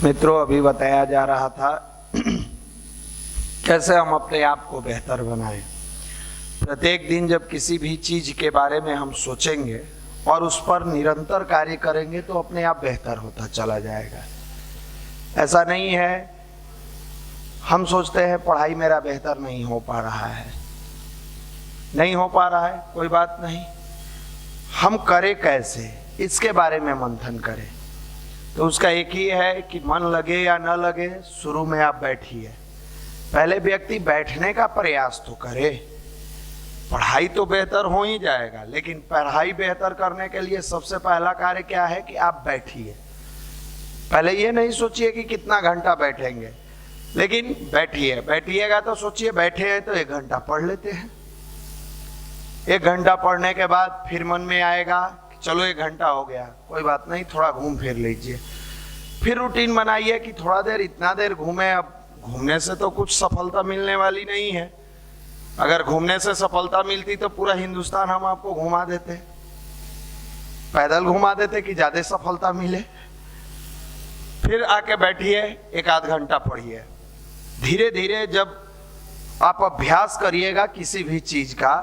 मित्रों, अभी बताया जा रहा था कैसे हम अपने आप को बेहतर बनाएं। प्रत्येक दिन जब किसी भी चीज के बारे में हम सोचेंगे और उस पर निरंतर कार्य करेंगे तो अपने आप बेहतर होता चला जाएगा। ऐसा नहीं है हम सोचते हैं पढ़ाई मेरा बेहतर नहीं हो पा रहा है, नहीं हो पा रहा है, कोई बात नहीं, हम करें कैसे इसके बारे में मंथन करें। तो उसका एक ही है कि मन लगे या न लगे, शुरू में आप बैठिए। पहले व्यक्ति बैठने का प्रयास तो करे। पढ़ाई तो बेहतर हो ही जाएगा, लेकिन पढ़ाई बेहतर करने के लिए सबसे पहला कार्य क्या है कि आप बैठिए। पहले ये नहीं सोचिए कि कितना घंटा बैठेंगे, लेकिन बैठिए। बैठिएगा तो सोचिए बैठे हैं तो 1 घंटा पढ़ लेते हैं। 1 घंटा पढ़ने के बाद फिर मन में आएगा कि चलो 1 घंटा हो गया, कोई बात नहीं, थोड़ा घूम फिर लीजिए। फिर रूटीन बनाइए कि थोड़ा देर, इतना देर घूमे। अब घूमने से तो कुछ सफलता मिलने वाली नहीं है। अगर घूमने से सफलता मिलती तो पूरा हिंदुस्तान हम आपको घुमा देते, पैदल घुमा देते कि ज्यादा सफलता मिले। फिर आके बैठिए, 1 आध घंटा पढ़िए। धीरे धीरे जब आप अभ्यास करिएगा किसी भी चीज का,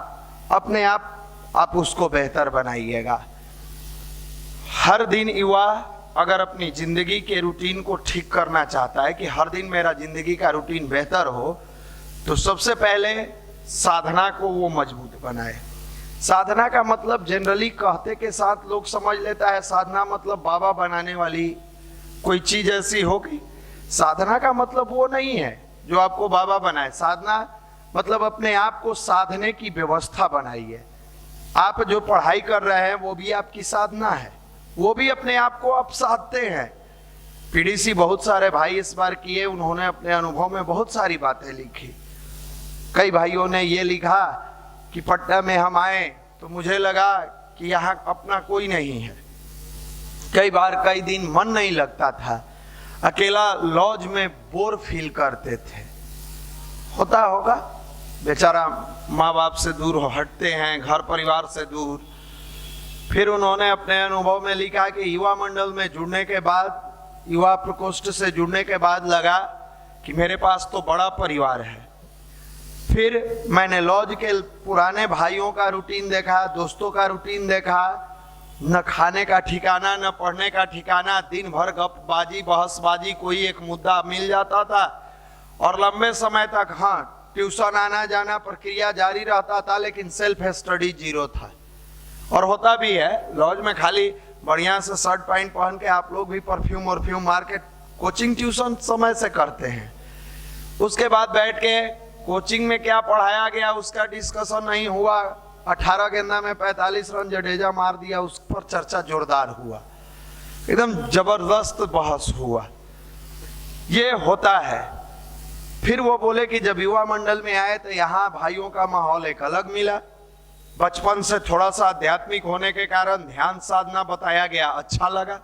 अपने आप उसको बेहतर बनाइएगा। हर दिन युवा अगर अपनी जिंदगी के रूटीन को ठीक करना चाहता है कि हर दिन मेरा जिंदगी का रूटीन बेहतर हो, तो सबसे पहले साधना को वो मजबूत बनाए। साधना का मतलब जनरली कहते के साथ लोग समझ लेता है साधना मतलब बाबा बनाने वाली कोई चीज ऐसी होगी। साधना का मतलब वो नहीं है जो आपको बाबा बनाए। साधना मतलब अपने आप को साधने की व्यवस्था बनाइए। आप जो पढ़ाई कर रहे हैं वो भी आपकी साधना है, वो भी अपने आप को आप साधते हैं। पीडीसी बहुत सारे भाई इस बार किए, उन्होंने अपने अनुभव में बहुत सारी बातें लिखी। कई भाइयों ने ये लिखा कि पटना में हम आए तो मुझे लगा कि यहाँ अपना कोई नहीं है। कई बार कई दिन मन नहीं लगता था, अकेला लॉज में बोर फील करते थे। होता होगा, बेचारा माँ बाप से दूर हटते हैं, घर परिवार से दूर। फिर उन्होंने अपने अनुभव में लिखा कि युवा मंडल में जुड़ने के बाद, युवा प्रकोष्ठ से जुड़ने के बाद लगा कि मेरे पास तो बड़ा परिवार है। फिर मैंने लॉज के पुराने भाइयों का रूटीन देखा, दोस्तों का रूटीन देखा, न खाने का ठिकाना, न पढ़ने का ठिकाना, दिन भर गपबाजी बहसबाजी, कोई एक मुद्दा मिल जाता था और लंबे समय तक ट्यूशन आना जाना प्रक्रिया जारी रहता था, लेकिन सेल्फ स्टडी 0 था। और होता भी है, लॉज में खाली बढ़िया से शर्ट पैंट पहन के आप लोग भी परफ्यूम वर्फ्यूम मार के कोचिंग ट्यूशन समय से करते हैं। उसके बाद बैठ के कोचिंग में क्या पढ़ाया गया उसका डिस्कशन नहीं हुआ। 18 गेंदा में 45 रन जडेजा मार दिया, उस पर चर्चा जोरदार हुआ, एकदम जबरदस्त बहस हुआ। ये होता है। फिर वो बोले कि जब युवा मंडल में आए तो यहाँ भाइयों का माहौल एक अलग मिला। बचपन से थोड़ा सा आध्यात्मिक होने के कारण ध्यान साधना बताया गया, अच्छा लगा।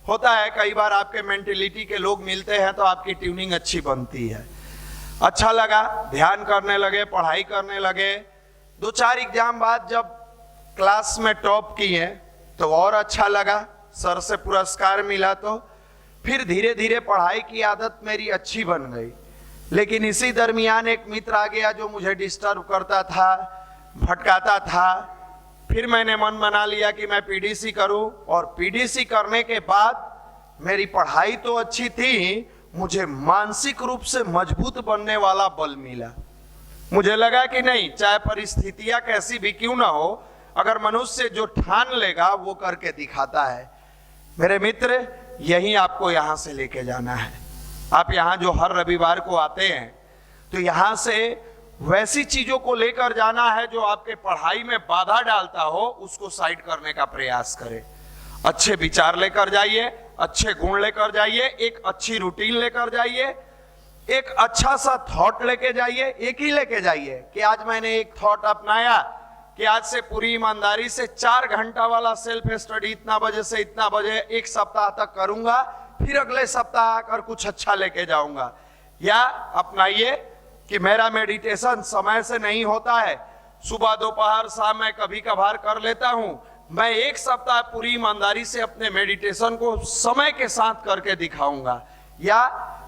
होता है कई बार आपके मेंटेलिटी के लोग मिलते हैं तो आपकी ट्यूनिंग अच्छी बनती है। अच्छा लगा, ध्यान करने लगे, पढ़ाई करने लगे। 2-4 एग्जाम बाद जब क्लास में टॉप किए तो और अच्छा लगा, सर से पुरस्कार मिला। तो फिर धीरे धीरे पढ़ाई की आदत मेरी अच्छी बन गई। लेकिन इसी दरमियान एक मित्र आ गया जो मुझे डिस्टर्ब करता था, भटकाता था। फिर मैंने मन बना लिया कि मैं पीडीसी करूं, और पीडीसी करने के बाद मेरी पढ़ाई तो अच्छी थी, मुझे मानसिक रूप से मजबूत बनने वाला बल मिला। मुझे लगा कि नहीं, चाहे परिस्थितियां कैसी भी क्यों ना हो, अगर मनुष्य जो ठान लेगा वो करके दिखाता है। मेरे मित्र, यही आपको यहां से लेके जाना है। आप यहाँ जो हर रविवार को आते हैं तो यहाँ से वैसी चीजों को लेकर जाना है जो आपके पढ़ाई में बाधा डालता हो, उसको साइड करने का प्रयास करें। अच्छे विचार लेकर जाइए, अच्छे गुण लेकर जाइए, एक अच्छी रूटीन लेकर जाइए, एक अच्छा सा थॉट लेके जाइए। एक ही लेके जाइए कि आज मैंने एक थॉट अपनाया कि आज से पूरी ईमानदारी से 4 घंटा वाला सेल्फ स्टडी इतना बजे से इतना बजे 1 सप्ताह तक करूंगा, फिर अगले सप्ताह आकर कुछ अच्छा लेके जाऊंगा। या अपनाइए कि मेरा मेडिटेशन समय से नहीं होता है, सुबह दोपहर शाम मैं कभी कभार कर लेता हूं, मैं 1 सप्ताह पूरी ईमानदारी से अपने मेडिटेशन को समय के साथ करके दिखाऊंगा। या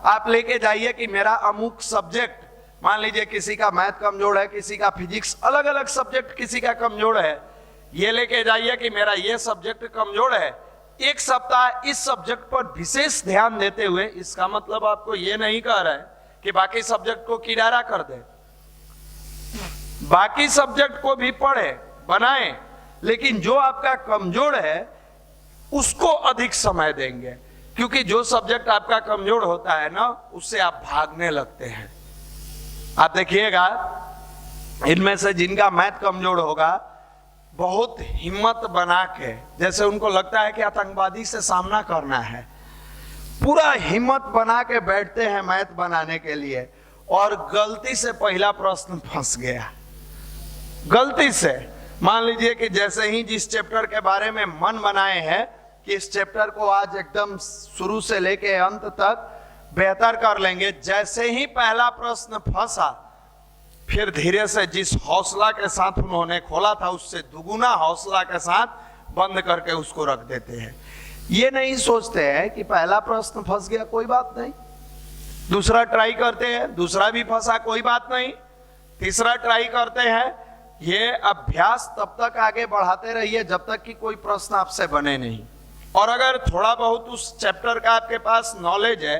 आप लेके जाइए कि मेरा अमुक सब्जेक्ट, मान लीजिए किसी का मैथ कमजोर है, किसी का फिजिक्स, अलग अलग सब्जेक्ट किसी का कमजोर है, ये लेके जाइए कि मेरा ये सब्जेक्ट कमजोर है, एक सप्ताह इस सब्जेक्ट पर विशेष ध्यान देते हुए, इसका मतलब आपको ये नहीं कह रहा है कि बाकी सब्जेक्ट को किनारा कर दे, बाकी सब्जेक्ट को भी पढ़े बनाए, लेकिन जो आपका कमजोर है उसको अधिक समय देंगे, क्योंकि जो सब्जेक्ट आपका कमजोर होता है ना, उससे आप भागने लगते हैं। आप देखिएगा इनमें से जिनका मैथ कमजोर होगा, बहुत हिम्मत बना के, जैसे उनको लगता है कि आतंकवादी से सामना करना है, पूरा हिम्मत बना के बैठते हैं मैथ बनाने के लिए, और गलती से पहला प्रश्न फंस गया, गलती से। मान लीजिए कि जैसे ही जिस चैप्टर के बारे में मन बनाए हैं कि इस चैप्टर को आज एकदम शुरू से लेके अंत तक बेहतर कर लेंगे, जैसे ही पहला प्रश्न फंसा, फिर धीरे से जिस हौसला के साथ उन्होंने खोला था उससे दुगुना हौसला के साथ बंद करके उसको रख देते हैं। ये नहीं सोचते हैं कि पहला प्रश्न फंस गया, कोई बात नहीं, दूसरा ट्राई करते हैं, दूसरा भी फंसा, कोई बात नहीं, तीसरा ट्राई करते हैं। ये अभ्यास तब तक आगे बढ़ाते रहिए जब तक कि कोई प्रश्न आपसे बने नहीं। और अगर थोड़ा बहुत उस चैप्टर का आपके पास नॉलेज है,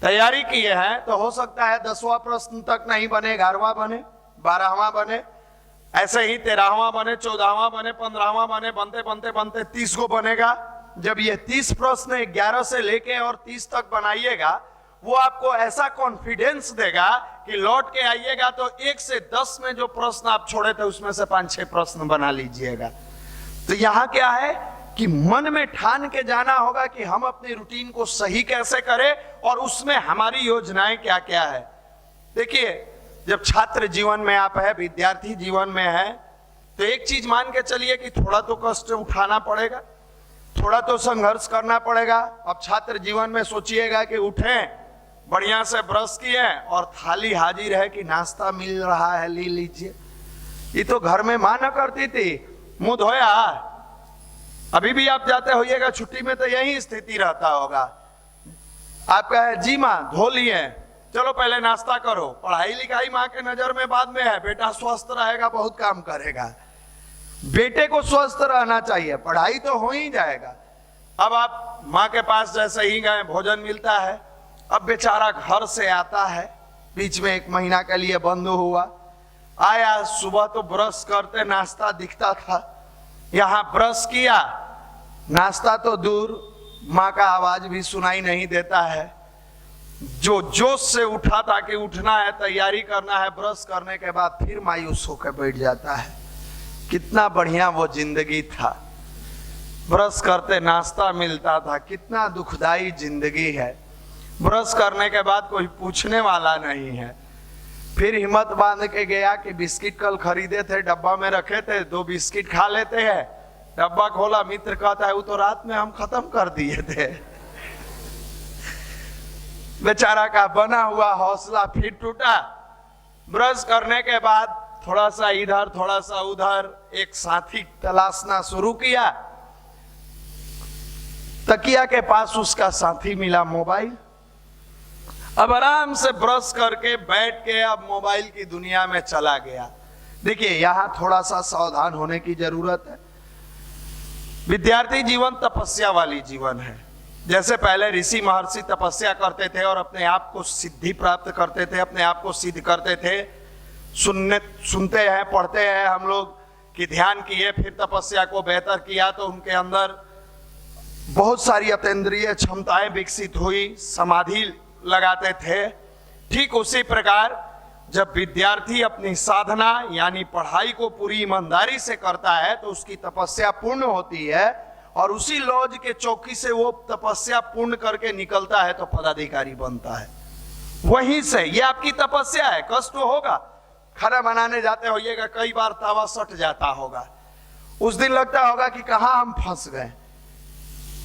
तैयारी किए हैं, तो हो सकता है 10वां प्रश्न तक नहीं बने, 11वां बने, 12वां बने, ऐसे ही 13वां बने, 14वां बने, 15वां बने, बनते बनते बनते 30 को बनेगा। जब ये 30 प्रश्न 11 से लेके और 30 तक बनाइएगा, वो आपको ऐसा कॉन्फिडेंस देगा कि लौट के आइएगा तो 1 से 10 में जो प्रश्न आप छोड़े थे उसमें से 5-6 प्रश्न बना लीजिएगा। तो यहाँ क्या है कि मन में ठान के जाना होगा कि हम अपनी रूटीन को सही कैसे करें और उसमें हमारी योजनाएं क्या क्या है। देखिए, जब छात्र जीवन में आप है, विद्यार्थी जीवन में है, तो एक चीज मान के चलिए कि थोड़ा तो कष्ट उठाना पड़ेगा, थोड़ा तो संघर्ष करना पड़ेगा। अब छात्र जीवन में सोचिएगा कि उठें, बढ़िया से ब्रश किए और थाली हाजिर है कि नाश्ता मिल रहा है, ले लीजिए। ये तो घर में मां न करती थी, मुंह धोया। अभी भी आप जाते होइएगा छुट्टी में तो यही स्थिति रहता होगा, आपका है जी मां धो लिए, चलो पहले नाश्ता करो। पढ़ाई लिखाई मां के नजर में बाद में है, बेटा स्वस्थ रहेगा बहुत काम करेगा, बेटे को स्वस्थ रहना चाहिए, पढ़ाई तो हो ही जाएगा। अब आप माँ के पास जैसे ही गए, भोजन मिलता है, अब बेचारा घर से आता है, बीच में 1 महीना के लिए बंद हुआ, आया, सुबह तो ब्रश करते नाश्ता दिखता था, यहाँ ब्रश किया, नाश्ता तो दूर, माँ का आवाज भी सुनाई नहीं देता है। जो जोश से उठा था कि उठना है, तैयारी करना है, ब्रश करने के बाद फिर मायूस होकर बैठ जाता है। कितना बढ़िया वो जिंदगी था, ब्रश करते नाश्ता मिलता था, कितना दुखदाई जिंदगी है। ब्रश करने के बाद कोई पूछने वाला नहीं है। फिर हिम्मत बांध के गया कि बिस्किट कल खरीदे थे, डब्बा में रखे थे, 2 बिस्किट खा लेते हैं। डब्बा खोला, मित्र कहता है वो तो रात में हम खत्म कर दिए थे। बेचारा का बना हुआ हौसला फिर टूटा। ब्रश करने के बाद थोड़ा सा इधर थोड़ा सा उधर एक साथी तलाशना शुरू किया। तकिया के पास उसका साथी मिला, मोबाइल। अब आराम से ब्रश करके बैठ के अब मोबाइल की दुनिया में चला गया। देखिए, यहां थोड़ा सा सावधान होने की जरूरत है। विद्यार्थी जीवन तपस्या वाली जीवन है। जैसे पहले ऋषि महर्षि तपस्या करते थे और अपने आप को सिद्धि प्राप्त करते थे, अपने आप को सिद्ध करते थे। सुनते हैं, पढ़ते हैं हम लोग कि ध्यान किए, फिर तपस्या को बेहतर किया तो उनके अंदर बहुत सारी अतीन्द्रिय क्षमताएं विकसित हुई, समाधि लगाते थे। ठीक उसी प्रकार जब विद्यार्थी अपनी साधना यानी पढ़ाई को पूरी ईमानदारी से करता है तो उसकी तपस्या पूर्ण होती है, और उसी लॉज के चौकी से वो तपस्या पूर्ण करके निकलता है तो पदाधिकारी बनता है। वहीं से ये आपकी तपस्या है। कष्ट तो होगा, खाना बनाने जाते होइएगा, कई बार तवा सट जाता होगा, उस दिन लगता होगा कि कहाँ हम फंस गए,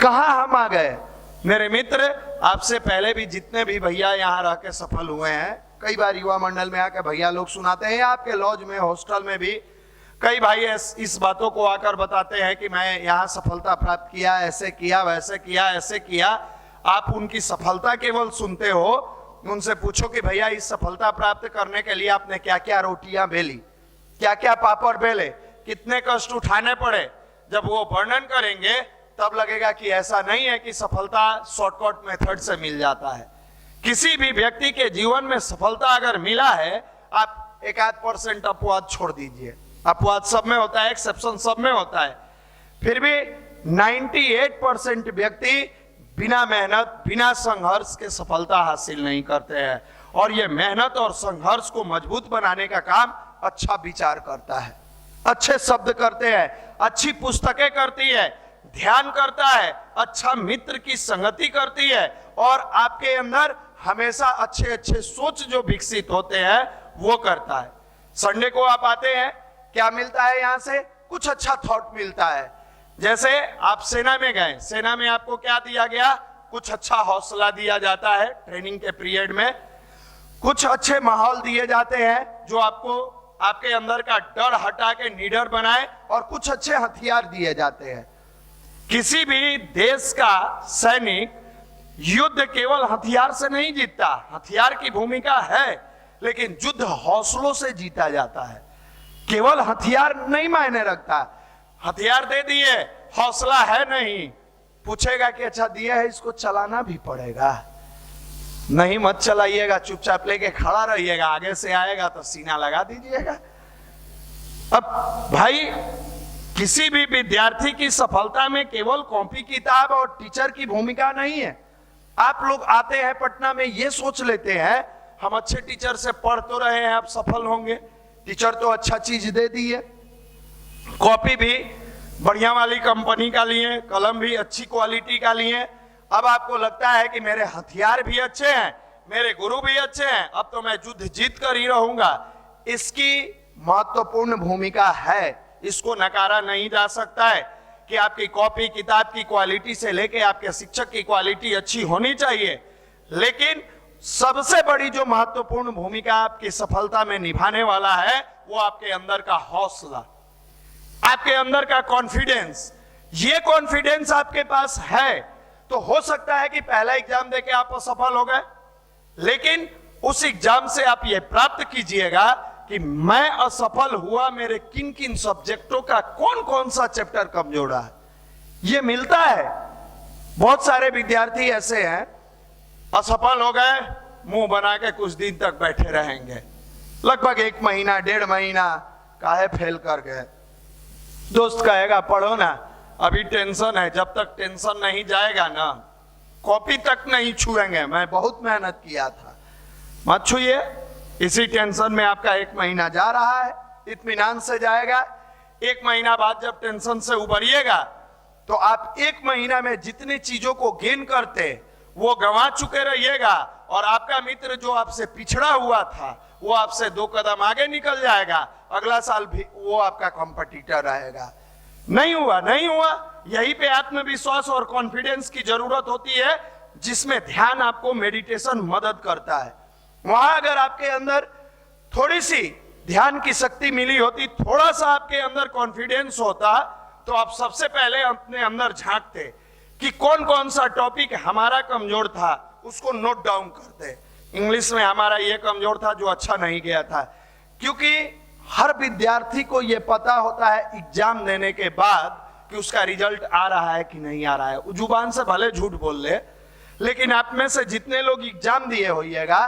कहाँ हम आ गए। मेरे मित्र, आपसे पहले भी जितने भी भैया यहाँ रह के सफल हुए हैं, कई बार युवा मंडल में आकर भैया लोग सुनाते हैं, आपके लॉज में हॉस्टल में भी कई भाई इस बातों को आकर बताते हैं कि मैं यहाँ सफलता प्राप्त किया, ऐसे किया, वैसे किया, ऐसे किया। आप उनकी सफलता केवल सुनते हो। उनसे पूछो कि भैया इस सफलता प्राप्त करने के लिए आपने क्या क्या रोटियां बेली, क्या क्या पापड़ बेले, कितने कष्ट उठाने पड़े। जब वो वर्णन करेंगे तब लगेगा कि ऐसा नहीं है कि सफलता शॉर्टकट मेथड से मिल जाता है। किसी भी व्यक्ति के जीवन में सफलता अगर मिला है, आप 1-8% अपवाद छोड़ दीजिए, अपवाद सब में होता है, एक्सेप्शन सब में होता है, फिर भी 98% व्यक्ति बिना मेहनत बिना संघर्ष के सफलता हासिल नहीं करते हैं। और ये मेहनत और संघर्ष को मजबूत बनाने का काम अच्छा विचार करता है, अच्छे शब्द करते हैं, अच्छी पुस्तकें करती है, ध्यान करता है, अच्छा मित्र की संगति करती है, और आपके अंदर हमेशा अच्छे अच्छे सोच जो विकसित होते हैं वो करता है। संडे को आप आते हैं, क्या मिलता है यहां से? कुछ अच्छा थॉट मिलता है। जैसे आप सेना में गए, सेना में आपको क्या दिया गया? कुछ अच्छा हौसला दिया जाता है ट्रेनिंग के पीरियड में, कुछ अच्छे माहौल दिए जाते हैं जो आपको आपके अंदर का डर हटा के निडर बनाए, और कुछ अच्छे हथियार दिए जाते हैं। किसी भी देश का सैनिक युद्ध केवल हथियार से नहीं जीतता, हथियार की भूमिका है, लेकिन युद्ध हौसलों से जीता जाता है। केवल हथियार नहीं मायने रखता, हथियार दे दिए, हौसला है नहीं, पूछेगा कि अच्छा दिया है, इसको चलाना भी पड़ेगा। नहीं मत चलाइएगा, चुपचाप लेके खड़ा रहिएगा, आगे से आएगा तो सीना लगा दीजिएगा। अब भाई, किसी भी विद्यार्थी की सफलता में केवल कॉपी किताब और टीचर की भूमिका नहीं है। आप लोग आते हैं पटना में, ये सोच लेते हैं हम अच्छे टीचर से पढ़ तो रहे हैं, आप सफल होंगे, टीचर तो अच्छा चीज दे दी है, कॉपी भी बढ़िया वाली कंपनी का लिए, कलम भी अच्छी क्वालिटी का लिए। अब आपको लगता है कि मेरे हथियार भी अच्छे हैं, मेरे गुरु भी अच्छे हैं, अब तो मैं युद्ध जीत कर ही रहूंगा। इसकी महत्वपूर्ण भूमिका है, इसको नकारा नहीं जा सकता है कि आपकी कॉपी किताब की क्वालिटी से लेके आपके शिक्षक की क्वालिटी अच्छी होनी चाहिए, लेकिन सबसे बड़ी जो महत्वपूर्ण भूमिका आपकी सफलता में निभाने वाला है वो आपके अंदर का हौसला, आपके अंदर का कॉन्फिडेंस। ये कॉन्फिडेंस आपके पास है तो हो सकता है कि पहला एग्जाम देके आप असफल हो गए, लेकिन उस एग्जाम से आप ये प्राप्त कीजिएगा कि मैं असफल हुआ, मेरे किन किन सब्जेक्टों का कौन कौन सा चैप्टर कमजोर है, ये मिलता है। बहुत सारे विद्यार्थी ऐसे हैं, असफल हो गए, मुंह बना के कुछ दिन तक बैठे रहेंगे, लगभग 1 महीना 1.5 महीना, काहे फेल कर गए। दोस्त कहेगा पढ़ो ना, अभी टेंशन है, जब तक टेंशन नहीं जाएगा ना कॉपी तक नहीं छुएंगे, मैं बहुत मेहनत किया था। मत छुइए, इसी टेंशन में आपका 1 महीना जा रहा है, इत्मीनान से जाएगा। 1 महीना बाद जब टेंशन से उबरिएगा तो आप 1 महीना में जितनी चीजों को गेन करते वो गंवा चुके रहिएगा, और आपका मित्र जो आपसे पिछड़ा हुआ था वो आपसे 2 कदम आगे निकल जाएगा, अगला साल भी वो आपका कॉम्पिटिटर रहेगा। नहीं हुआ, नहीं हुआ। यही पे आत्मविश्वास और कॉन्फिडेंस की जरूरत होती है, जिसमें ध्यान आपको मेडिटेशन मदद करता है। वहां अगर आपके अंदर थोड़ी सी ध्यान की शक्ति मिली होती, थोड़ा सा आपके अंदर कॉन्फिडेंस होता, तो आप सबसे पहले अपने अंदर झांकते कि कौन कौन सा टॉपिक हमारा कमजोर था, उसको नोट डाउन करते। इंग्लिश में हमारा ये कमजोर था जो अच्छा नहीं गया था, क्योंकि हर विद्यार्थी को यह पता होता है एग्जाम देने के बाद कि उसका रिजल्ट आ रहा है कि नहीं आ रहा है। वो जुबान से भले झूठ बोल ले, लेकिन आप में से जितने लोग एग्जाम दिए होइएगा,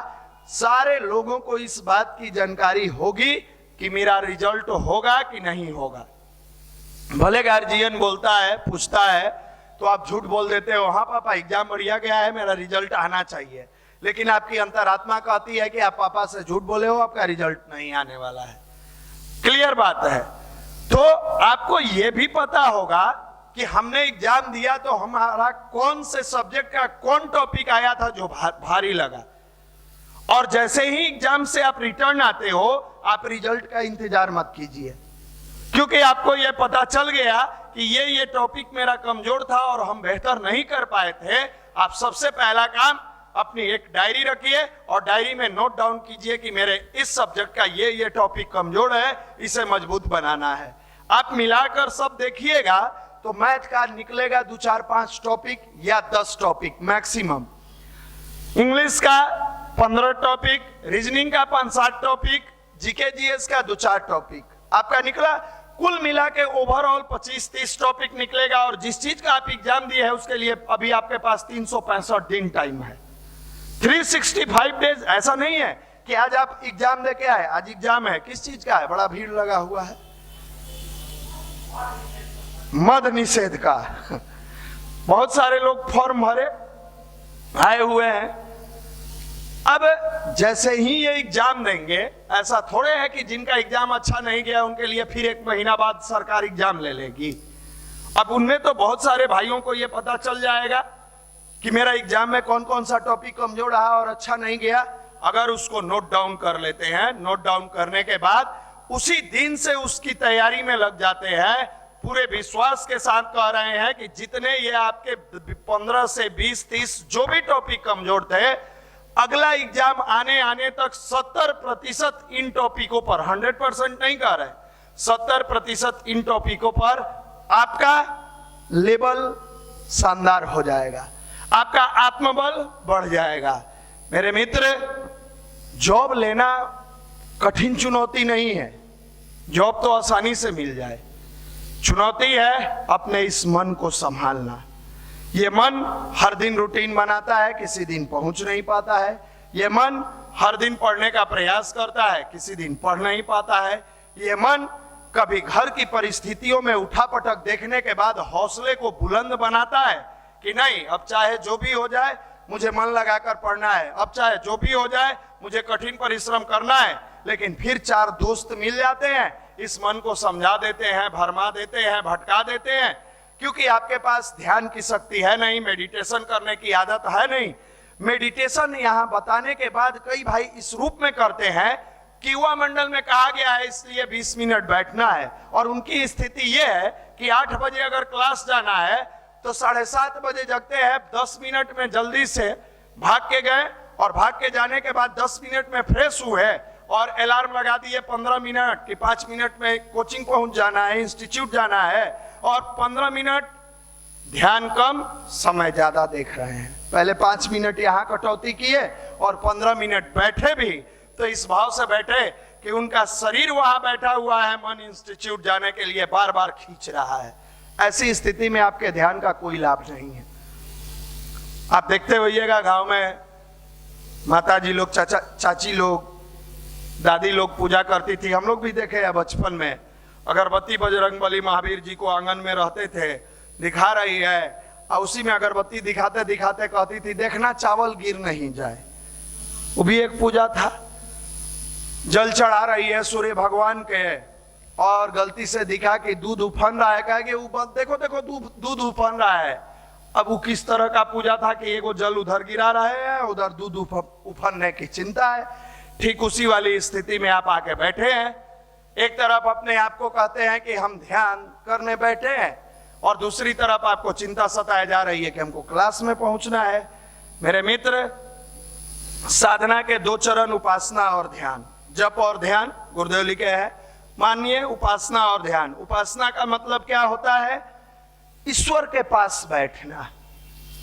सारे लोगों को इस बात की जानकारी होगी कि मेरा रिजल्ट होगा कि नहीं होगा। भले गार्जियन बोलता है, पूछता है, तो आप झूठ बोल देते हो, हाँ पापा एग्जाम बढ़िया गया है, मेरा रिजल्ट आना चाहिए, लेकिन आपकी अंतरात्मा कहती है कि आप पापा से झूठ बोले हो, आपका रिजल्ट नहीं आने वाला है। क्लियर बात है। तो आपको यह भी पता होगा कि हमने एग्जाम दिया तो हमारा कौन से सब्जेक्ट का कौन टॉपिक आया था जो भारी लगा, और जैसे ही एग्जाम से आप रिटर्न आते हो, आप रिजल्ट का इंतजार मत कीजिए, क्योंकि आपको यह पता चल गया कि ये टॉपिक मेरा कमजोर था और हम बेहतर नहीं कर पाए थे। आप सबसे पहला काम अपनी एक डायरी रखिए और डायरी में नोट डाउन कीजिए कि मेरे इस सब्जेक्ट का ये टॉपिक कमजोर है, इसे मजबूत बनाना है। आप मिलाकर सब देखिएगा तो मैथ का निकलेगा 2 4 5 टॉपिक या 10 टॉपिक मैक्सिमम, इंग्लिश का 15 टॉपिक, रीजनिंग का 5-7 टॉपिक, जीके जीएस का 2 4 टॉपिक आपका निकला। कुल मिला के ओवरऑल 25-30 टॉपिक निकलेगा। और जिस चीज का आप एग्जाम दिए है उसके लिए अभी आपके पास 365 दिन टाइम है, 365 डेज। ऐसा नहीं है कि आज आप एग्जाम दे के आए, आज एग्जाम है, किस चीज का है, बड़ा भीड़ लगा हुआ है, मद निषेध का। बहुत सारे लोग फॉर्म भरे आए हुए हैं। अब जैसे ही ये एग्जाम देंगे, ऐसा थोड़े है कि जिनका एग्जाम अच्छा नहीं गया उनके लिए फिर 1 महीना बाद सरकार एग्जाम ले लेगी। अब उनमें तो बहुत सारे भाइयों को ये पता चल जाएगा कि मेरा एग्जाम में कौन कौन सा टॉपिक कमजोर रहा और अच्छा नहीं गया। अगर उसको नोट डाउन कर लेते हैं, नोट डाउन करने के बाद उसी दिन से उसकी तैयारी में लग जाते हैं, पूरे विश्वास के साथ कह रहे हैं कि जितने ये आपके 15 से 20-30 जो भी टॉपिक कमजोर थे, अगला एग्जाम आने तक 70% इन टॉपिकों पर, 100% नहीं कह रहे, 70% इन टॉपिकों पर आपका लेवल शानदार हो जाएगा, आपका आत्मबल बढ़ जाएगा। मेरे मित्र, जॉब लेना कठिन चुनौती नहीं है, जॉब तो आसानी से मिल जाए। चुनौती है अपने इस मन को संभालना। ये मन हर दिन रूटीन बनाता है, किसी दिन पहुंच नहीं पाता है। ये मन हर दिन पढ़ने का प्रयास करता है, किसी दिन पढ़ नहीं पाता है। ये मन कभी घर की परिस्थितियों में उठापटक देखने के बाद हौसले को बुलंद बनाता है कि नहीं, अब चाहे जो भी हो जाए मुझे मन लगाकर पढ़ना है, अब चाहे जो भी हो जाए मुझे कठिन परिश्रम करना है। लेकिन फिर 4 दोस्त मिल जाते हैं, इस मन को समझा देते हैं, भरमा देते हैं, भटका देते हैं, क्योंकि आपके पास ध्यान की शक्ति है नहीं, मेडिटेशन करने की आदत है नहीं। मेडिटेशन यहाँ बताने के बाद कई भाई इस रूप में करते हैं कि युवा मंडल में कहा गया है इसलिए 20 मिनट बैठना है, और उनकी स्थिति यह है कि 8 बजे अगर क्लास जाना है तो 7:30 बजे जगते हैं, 10 मिनट में जल्दी से भाग के गए और भाग के जाने के बाद 10 मिनट में फ्रेश हुए और अलार्म लगा दिए 15 मिनट कि 5 मिनट में कोचिंग पहुंच जाना है, इंस्टीट्यूट जाना है, और 15 मिनट ध्यान कम समय ज्यादा देख रहे हैं। पहले 5 मिनट यहाँ कटौती किए और 15 मिनट बैठे भी तो इस भाव से बैठे कि उनका शरीर वहां बैठा हुआ है, मन इंस्टीट्यूट जाने के लिए बार बार खींच रहा है। ऐसी स्थिति में आपके ध्यान का कोई लाभ नहीं है। आप देखते होइएगा गांव में माताजी लोग, चाची लोग, दादी लोग पूजा करती थी, हम लोग भी देखे हैं बचपन में। अगरबत्ती बजरंगबली महावीर जी को आंगन में रहते थे, दिखा रही है, और उसी में अगरबत्ती दिखाते दिखाते कहती थी देखना चावल गिर नहीं जाए। वो भी एक पूजा था। जल चढ़ा रही है सूर्य भगवान के और गलती से दिखा कि दूध उफन रहा है, कहा कि देखो देखो दूध उफन रहा है। अब वो किस तरह का पूजा था कि एगो जल उधर गिरा रहे हैं, उधर दूध उफनने की चिंता है। ठीक उसी वाली स्थिति में आप आके बैठे हैं। एक तरफ अपने आप को कहते हैं कि हम ध्यान करने बैठे हैं और दूसरी तरफ आपको चिंता सताए जा रही है कि हमको क्लास में पहुंचना है। मेरे मित्र, साधना के 2 चरण, उपासना और ध्यान, जप और ध्यान, गुरुदेव लिखे हैं। मानिए उपासना और ध्यान। उपासना का मतलब क्या होता है? ईश्वर के पास बैठना।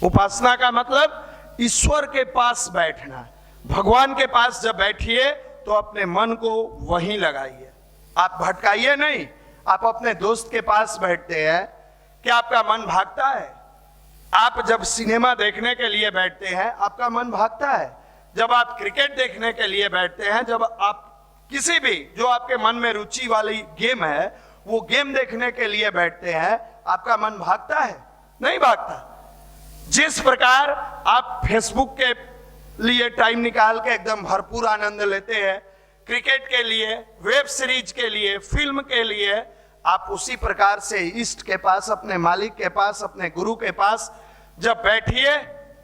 उपासना का मतलब ईश्वर के पास बैठना। भगवान के पास जब बैठिए तो अपने मन को वहीं लगाइए, आप भटकाइए नहीं। आप अपने दोस्त के पास बैठते हैं, क्या आपका मन भागता है? आप जब सिनेमा देखने के लिए बैठते हैं आपका मन भागता है। जब आप क्रिकेट देखने के लिए बैठते हैं, जब आप किसी भी जो आपके मन में रुचि वाली गेम है वो गेम देखने के लिए बैठते हैं, आपका मन भागता है? नहीं भागता। जिस प्रकार आप फेसबुक के लिए टाइम निकाल के एकदम भरपूर आनंद लेते हैं, क्रिकेट के लिए, वेब सीरीज के लिए, फिल्म के लिए, आप उसी प्रकार से इष्ट के पास, अपने मालिक के पास, अपने गुरु के पास जब बैठिए,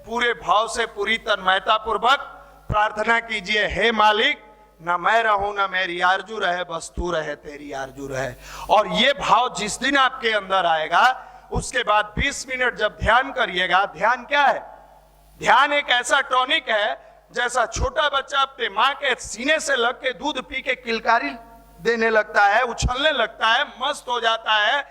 पूरे भाव से, पूरी तन्मयता पूर्वक प्रार्थना कीजिए, हे मालिक, ना मैं रहूं ना मेरी आरजू रहे, बस तू रहे, तेरी आरजू रहे। और ये भाव जिस दिन आपके अंदर आएगा, उसके बाद 20 मिनट जब ध्यान करिएगा। ध्यान क्या है? ध्यान एक ऐसा टॉनिक है, जैसा छोटा बच्चा अपने माँ के सीने से लग के दूध पी के किलकारी देने लगता है, उछलने लगता है, मस्त हो जाता है,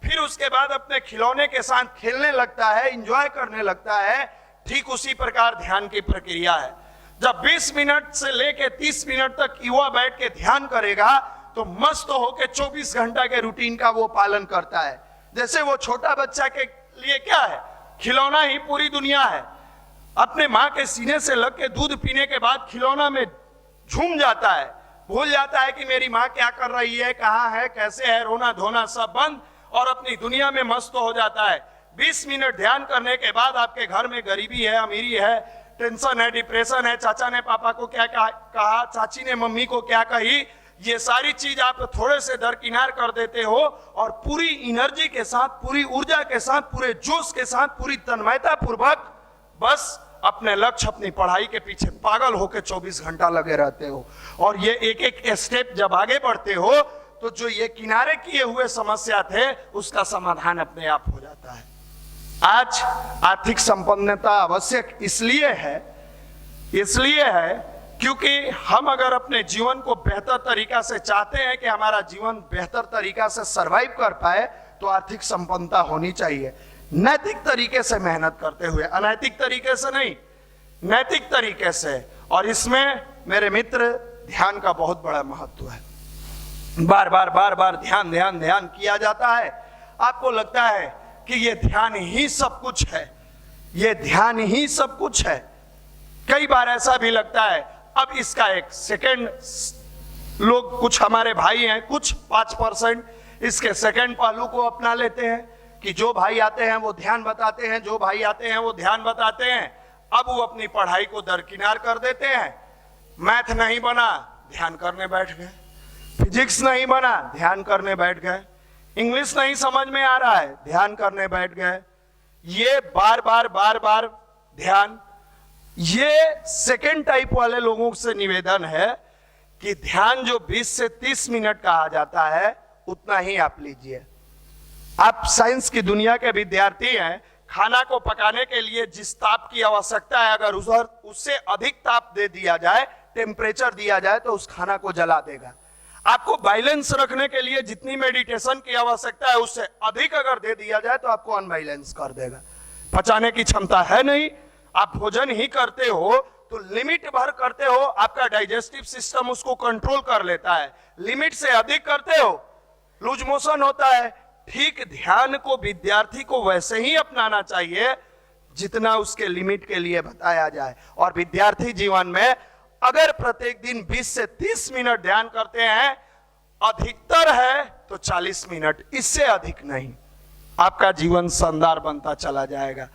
फिर उसके बाद अपने खिलौने के साथ खेलने लगता है, एंजॉय करने लगता है। ठीक उसी प्रकार ध्यान की प्रक्रिया है। जब 20 मिनट से लेके 30 मिनट तक युवा बैठ के ध्यान करेगा तो मस्त होके 24 घंटा के रूटीन का वो पालन करता है। जैसे वो छोटा बच्चा के लिए क्या है, खिलौना ही पूरी दुनिया है। अपने माँ के सीने से लग के दूध पीने के बाद खिलौना में झूम जाता है, भूल जाता है कि मेरी माँ क्या कर रही है, कहाँ है, कैसे है, रोना धोना सब बंद, और अपनी दुनिया में मस्त हो जाता है। 20 मिनट ध्यान करने के बाद आपके घर में गरीबी है, अमीरी है, टेंशन है, डिप्रेशन है, चाचा ने पापा को क्या कहा, चाची ने मम्मी को क्या कही, ये सारी चीज आप थोड़े से दरकिनार कर देते हो और पूरी एनर्जी के साथ, पूरी ऊर्जा के साथ, पूरे जोश के साथ, पूरी तन्मयता पूर्वक बस अपने लक्ष्य, अपनी पढ़ाई के पीछे पागल होकर 24 घंटा लगे रहते हो। और ये एक एक स्टेप जब आगे बढ़ते हो तो जो ये किनारे किए हुए समस्या थे उसका समाधान अपने आप हो जाता है। आज आर्थिक संपन्नता आवश्यक इसलिए है क्योंकि हम अगर अपने जीवन को बेहतर तरीका से चाहते हैं कि हमारा जीवन बेहतर तरीका से सरवाइव कर पाए तो आर्थिक संपन्नता होनी चाहिए। नैतिक तरीके से मेहनत करते हुए, अनैतिक तरीके से नहीं, नैतिक तरीके से। और इसमें मेरे मित्र ध्यान का बहुत बड़ा महत्व है। बार बार ध्यान ध्यान ध्यान किया जाता है। आपको लगता है कि ये ध्यान ही सब कुछ है, ये ध्यान ही सब कुछ है। कई बार ऐसा भी लगता है। अब इसका एक सेकंड, लोग कुछ हमारे भाई हैं, कुछ 5% इसके सेकंड पहलू को अपना लेते हैं कि जो भाई आते हैं वो ध्यान बताते हैं, जो भाई आते हैं वो ध्यान बताते हैं। अब वो अपनी पढ़ाई को दरकिनार कर देते हैं। मैथ नहीं बना, ध्यान करने बैठ गए। फिजिक्स नहीं बना, ध्यान करने बैठ गए। इंग्लिश नहीं समझ में आ रहा है, ध्यान करने बैठ गए। ये बार बार ध्यान। ये सेकंड टाइप वाले लोगों से निवेदन है कि ध्यान जो 20 से 30 मिनट कहा जाता है उतना ही आप लीजिए। आप साइंस की दुनिया के विद्यार्थी हैं। खाना को पकाने के लिए जिस ताप की आवश्यकता है, अगर उससे अधिक ताप दे दिया जाए, टेम्परेचर दिया जाए, तो उस खाना को जला देगा। आपको बैलेंस रखने के लिए जितनी मेडिटेशन की आवश्यकता है उससे अधिक अगर दे दिया जाए तो आपको अनबैलेंस कर देगा। पचाने की क्षमता है नहीं। आप भोजन ही करते हो तो लिमिट भर करते हो, आपका डाइजेस्टिव सिस्टम उसको कंट्रोल कर लेता है। लिमिट से अधिक करते हो, लूज मोशन होता है। ठीक ध्यान को विद्यार्थी को वैसे ही अपनाना चाहिए जितना उसके लिमिट के लिए बताया जाए। और विद्यार्थी जीवन में अगर प्रत्येक दिन 20 से 30 मिनट ध्यान करते हैं, अधिकतर है तो 40 मिनट, इससे अधिक नहीं, आपका जीवन शानदार बनता चला जाएगा।